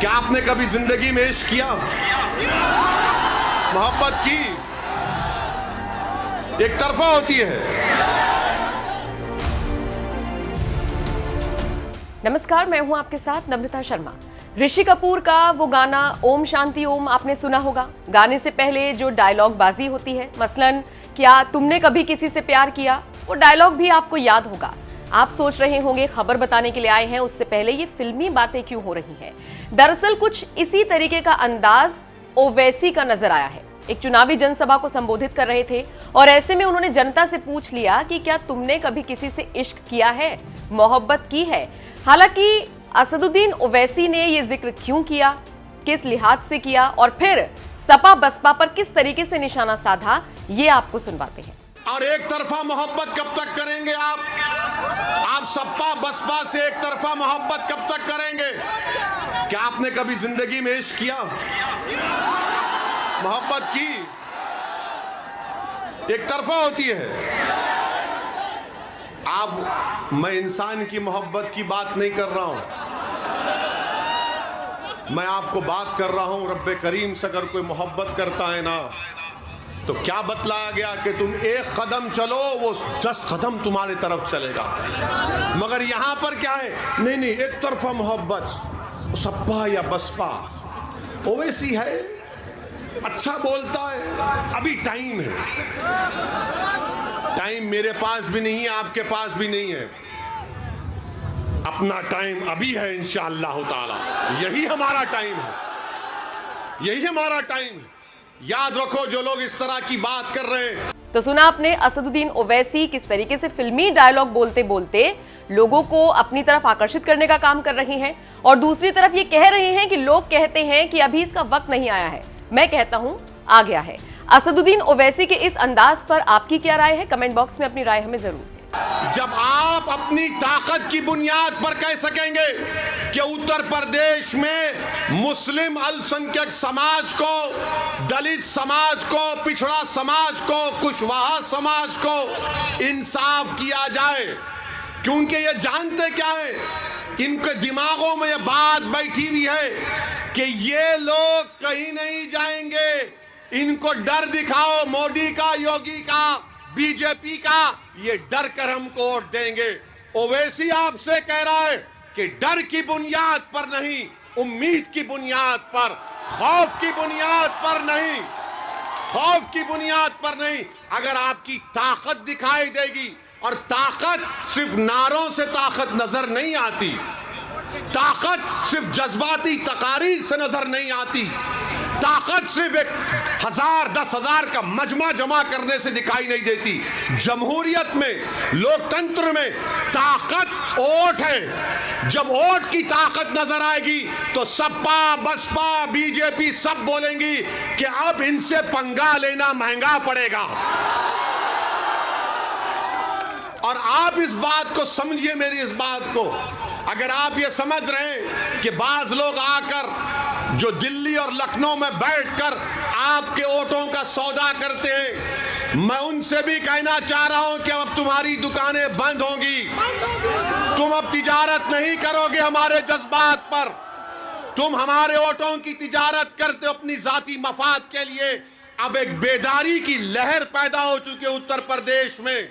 क्या आपने कभी जिंदगी में इश्क किया, मोहब्बत की? एक तरफा होती है। नमस्कार, मैं हूं आपके साथ नम्रता शर्मा। ऋषि कपूर का वो गाना ओम शांति ओम आपने सुना होगा। गाने से पहले जो डायलॉग बाजी होती है, मसलन क्या तुमने कभी किसी से प्यार किया, वो डायलॉग भी आपको याद होगा। आप सोच रहे होंगे खबर बताने के लिए आए हैं, उससे पहले ये फिल्मी बातें क्यों हो रही हैं। दरअसल कुछ इसी तरीके का अंदाज ओवैसी का नजर आया है। एक चुनावी जनसभा को संबोधित कर रहे थे और ऐसे में उन्होंने जनता से पूछ लिया कि क्या तुमने कभी किसी से इश्क किया है, मोहब्बत की है। हालांकि असदुद्दीन ओवैसी ने यह जिक्र क्यों किया, किस लिहाज से किया और फिर सपा बसपा पर किस तरीके से निशाना साधा, ये आपको सुनवाते हैं। और एक तरफा मोहब्बत कब तक करेंगे आप सपा बसपा से एक तरफा मोहब्बत कब तक करेंगे? क्या आपने कभी जिंदगी में इश्क किया, मोहब्बत की? एक तरफा होती है। मैं इंसान की मोहब्बत की बात नहीं कर रहा हूं, मैं आपको बात कर रहा हूं रब्बे करीम से। अगर कोई मोहब्बत करता है ना, तो क्या बतलाया गया कि तुम एक कदम चलो, वो 10 कदम तुम्हारी तरफ चलेगा। मगर यहां पर क्या है, नहीं, एक तरफा मोहब्बत, सपा या बसपा। ओवैसी है, अच्छा बोलता है, अभी टाइम है। टाइम मेरे पास भी नहीं है, आपके पास भी नहीं है। अपना टाइम अभी है इंशाअल्लाह ताला। यही हमारा टाइम है, यही हमारा टाइम है। याद रखो जो लोग इस तरह की बात कर रहे हैं। तो सुना आपने असदुद्दीन ओवैसी किस तरीके से फिल्मी डायलॉग बोलते बोलते लोगों को अपनी तरफ आकर्षित करने का काम कर रहे हैं, और दूसरी तरफ ये कह रहे हैं कि लोग कहते हैं कि अभी इसका वक्त नहीं आया है। मैं कहता हूं आ गया है। असदुद्दीन ओवैसी के इस अंदाज पर आपकी क्या राय है? कमेंट बॉक्स में अपनी राय हमें जरूर दें। जब आप अपनी ताकत की बुनियाद पर कह सकेंगे कि उत्तर प्रदेश में मुस्लिम अल्पसंख्यक समाज को, दलित समाज को, पिछड़ा समाज को, कुशवाहा समाज को इंसाफ किया जाए, क्योंकि ये जानते क्या है, इनके दिमागों में ये बात बैठी हुई है कि ये लोग कहीं नहीं जाएंगे, इनको डर दिखाओ, मोदी का, योगी का, बीजेपी का, ये डर कर हमको वोट देंगे। ओवैसी आपसे कह रहा है कि डर की बुनियाद पर नहीं, उम्मीद की बुनियाद पर, खौफ की बुनियाद पर नहीं, खौफ की बुनियाद पर नहीं। अगर आपकी ताकत दिखाई देगी, और ताकत सिर्फ नारों से ताकत नजर नहीं आती, ताकत सिर्फ जज्बाती तकारीर से नजर नहीं आती, ताकत सिर्फ 1000 10,000 का मजमा जमा करने से दिखाई नहीं देती। जमहूरियत में, लोकतंत्र में ताकत वोट है। जब वोट की ताकत नजर आएगी तो सपा बसपा बीजेपी सब बोलेंगी कि अब इनसे पंगा लेना महंगा पड़ेगा। और आप इस बात को समझिए, मेरी इस बात को। अगर आप ये समझ रहे हैं कि बाज लोग आकर जो दिल्ली और लखनऊ में बैठकर आपके वोटों का सौदा करते हैं, मैं उनसे भी कहना चाह रहा हूं कि अब तुम्हारी दुकानें बंद होंगी, तुम अब तिजारत नहीं करोगे हमारे जज्बात पर, तुम हमारे वोटों की तिजारत करते हो अपनी जाती मफाद के लिए। अब एक बेदारी की लहर पैदा हो चुकी है उत्तर प्रदेश में,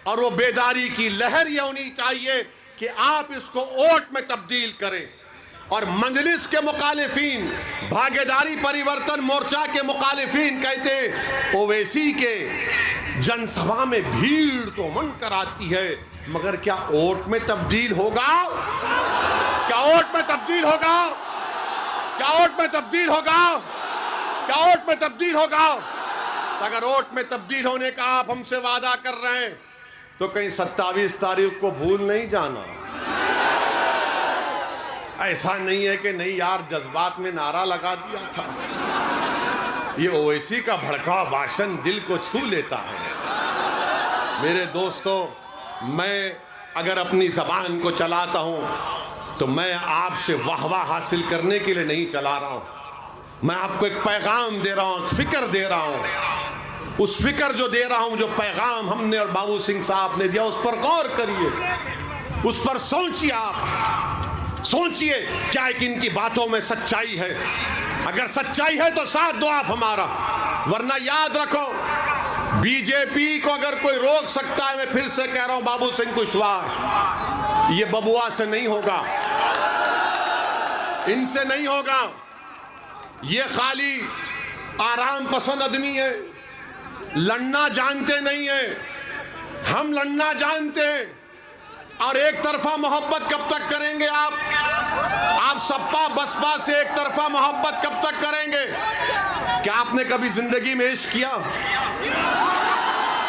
और वो बेदारी की लहर ये होनी चाहिए कि आप इसको वोट में तब्दील करें। और मंजलिस के मुखालिफिन, भागीदारी परिवर्तन मोर्चा के मुखालिफिन कहते ओवैसी के जनसभा में भीड़ तो मन कराती है, मगर क्या वोट में तब्दील होगा? क्या वोट में तब्दील होगा? क्या वोट में तब्दील होगा? क्या वोट में तब्दील होगा? अगर वोट में तब्दील होने का आप हमसे वादा कर रहे हैं, तो कहीं 27 तारीख को भूल नहीं जाना। ऐसा नहीं है कि नहीं यार, जज्बात में नारा लगा दिया था। ये ओवैसी का भड़का भाषण दिल को छू लेता है। मेरे दोस्तों, मैं अगर अपनी जबान को चलाता हूं तो मैं आपसे वाहवाह हासिल करने के लिए नहीं चला रहा हूं। मैं आपको एक पैगाम दे रहा हूं, फिक्र दे रहा हूं। उस फिक्र जो दे रहा हूं, जो पैगाम हमने और बाबू सिंह साहब ने दिया, उस पर गौर करिए, उस पर सोचिए। आप सोचिए क्या कि इनकी बातों में सच्चाई है। अगर सच्चाई है तो साथ दो आप हमारा, वरना याद रखो बीजेपी को अगर कोई रोक सकता है, मैं फिर से कह रहा हूं बाबू सिंह कुशवाहा, ये बबुआ से नहीं होगा, इनसे नहीं होगा। ये खाली आराम पसंद आदमी है, लड़ना जानते नहीं है। हम लड़ना जानते हैं। और एक तरफा मोहब्बत कब तक करेंगे आप सपा बसपा से एक तरफा मोहब्बत कब तक करेंगे? क्या आपने कभी जिंदगी में इश्क किया,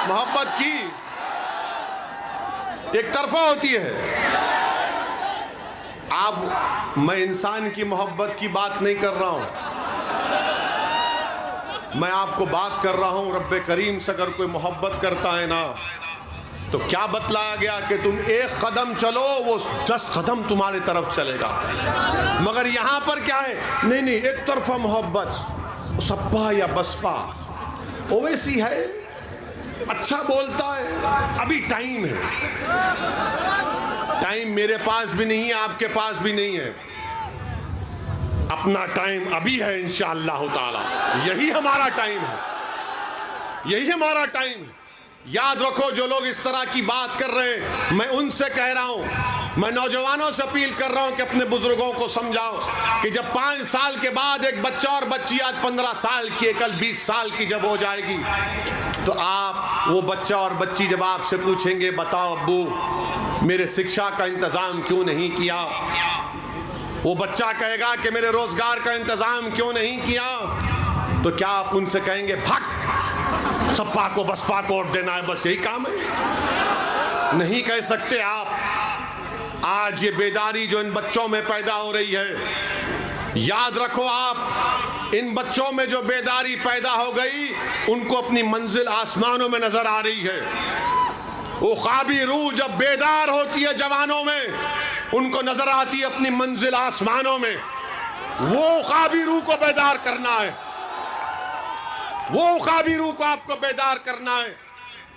मोहब्बत की? एक तरफा होती है। मैं इंसान की मोहब्बत की बात नहीं कर रहा हूं, मैं आपको बात कर रहा हूं रब्बे करीम से। अगर कोई मोहब्बत करता है ना, तो क्या बतलाया गया कि तुम एक कदम चलो, वो 10 कदम तुम्हारी तरफ चलेगा। मगर यहां पर क्या है, नहीं एक तरफा मोहब्बत, सपा या बसपा ओवैसी है, अच्छा बोलता है। अभी टाइम है, टाइम मेरे पास भी नहीं है, आपके पास भी नहीं है। अपना टाइम अभी है इंशाअल्लाह ताला। यही हमारा टाइम है, यही हमारा टाइम है। याद रखो, जो लोग इस तरह की बात कर रहे हैं, मैं उनसे कह रहा हूं, मैं नौजवानों से अपील कर रहा हूं कि अपने बुजुर्गों को समझाओ कि जब 5 साल के बाद एक बच्चा और बच्ची आज 15 साल की, कल 20 साल की जब हो जाएगी, तो वो बच्चा और बच्ची जब आपसे पूछेंगे, बताओ अब्बू मेरे शिक्षा का इंतजाम क्यों नहीं किया, वो बच्चा कहेगा कि मेरे रोजगार का इंतजाम क्यों नहीं किया, तो क्या आप उनसे कहेंगे भाग सपा को बसपा को वोट देना है, बस यही काम है? नहीं कह सकते आप। आज ये बेदारी जो इन बच्चों में पैदा हो रही है, याद रखो आप, इन बच्चों में जो बेदारी पैदा हो गई, उनको अपनी मंजिल आसमानों में नजर आ रही है। वो ख्वाबी रूह जब बेदार होती है जवानों में, उनको नजर आती है अपनी मंजिल आसमानों में। वो ख्वाबी रूह को बेदार करना है, वो ख्वाबी रूह को आपको बेदार करना है।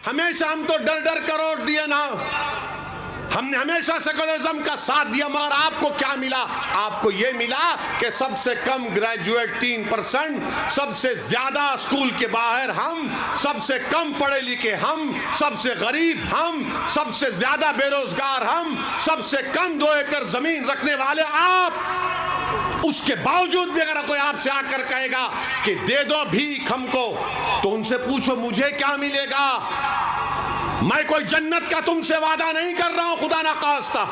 हमेशा हम तो डर डर कर वोट दिए ना, हमने हमेशा सेकुलरिज्म का साथ दिया, मगर आपको क्या मिला? आपको यह मिला कि सबसे कम ग्रेजुएट 3%, सबसे ज्यादा स्कूल के बाहर हम, सबसे कम पढ़े लिखे हम, सबसे गरीब हम, सबसे ज्यादा बेरोजगार हम, सबसे कम 2 एकड़ जमीन रखने वाले आप। उसके बावजूद भी अगर कोई आपसे आकर कहेगा कि दे दो भीख हमको, तो उनसे पूछो मुझे क्या मिलेगा? मैं कोई जन्नत का तुमसे वादा नहीं कर रहा हूं, खुदा ना खास्ता।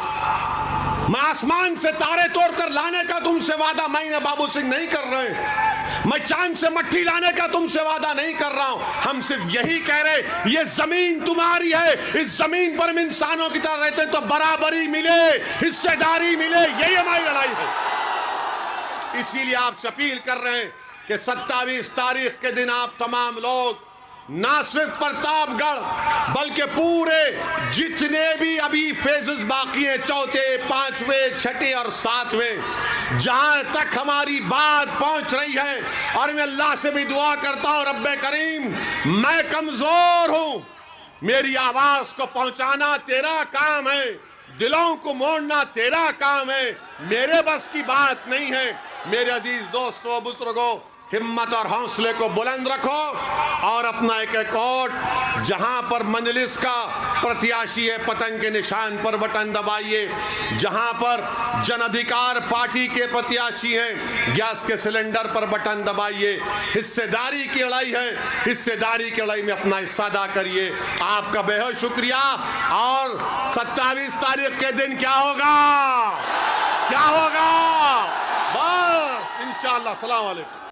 मैं आसमान से तारे तोड़कर लाने का तुमसे वादा मैं बाबू सिंह नहीं कर रहे। मैं चांद से मट्टी लाने का तुमसे वादा नहीं कर रहा हूं। हम सिर्फ यही कह रहे, ये जमीन तुम्हारी है, इस जमीन पर हम इंसानों की तरह रहते हैं, तो बराबरी मिले, हिस्सेदारी मिले, यही हमारी लड़ाई है। इसीलिए आपसे अपील कर रहे हैं कि 27 तारीख के दिन आप तमाम लोग ना सिर्फ प्रतापगढ़ बल्कि पूरे जितने भी अभी फेजेस बाकी हैं, 4थे, 5वें, 6ठे और 7वें, जहां तक हमारी बात पहुंच रही है, और मैं अल्लाह से भी दुआ करता हूं रब्बे करीम, मैं कमजोर हूं, मेरी आवाज को पहुंचाना तेरा काम है, दिलों को मोड़ना तेरा काम है, मेरे बस की बात नहीं है। मेरे अजीज दोस्तों, बुजुर्गों, हिम्मत और हौसले को बुलंद रखो और अपना एक वोट जहां पर मंजलिस का प्रत्याशी है, पतंग के निशान पर बटन दबाइए। जहां पर जन अधिकार पार्टी के प्रत्याशी हैं, गैस के सिलेंडर पर बटन दबाइए। हिस्सेदारी की लड़ाई है, हिस्सेदारी की लड़ाई में अपना हिस्सा अदा करिए। आपका बेहद शुक्रिया। और 27 तारीख के दिन क्या होगा, क्या होगा, बस इंशाअल्लाह। अस्सलाम वालेकुम।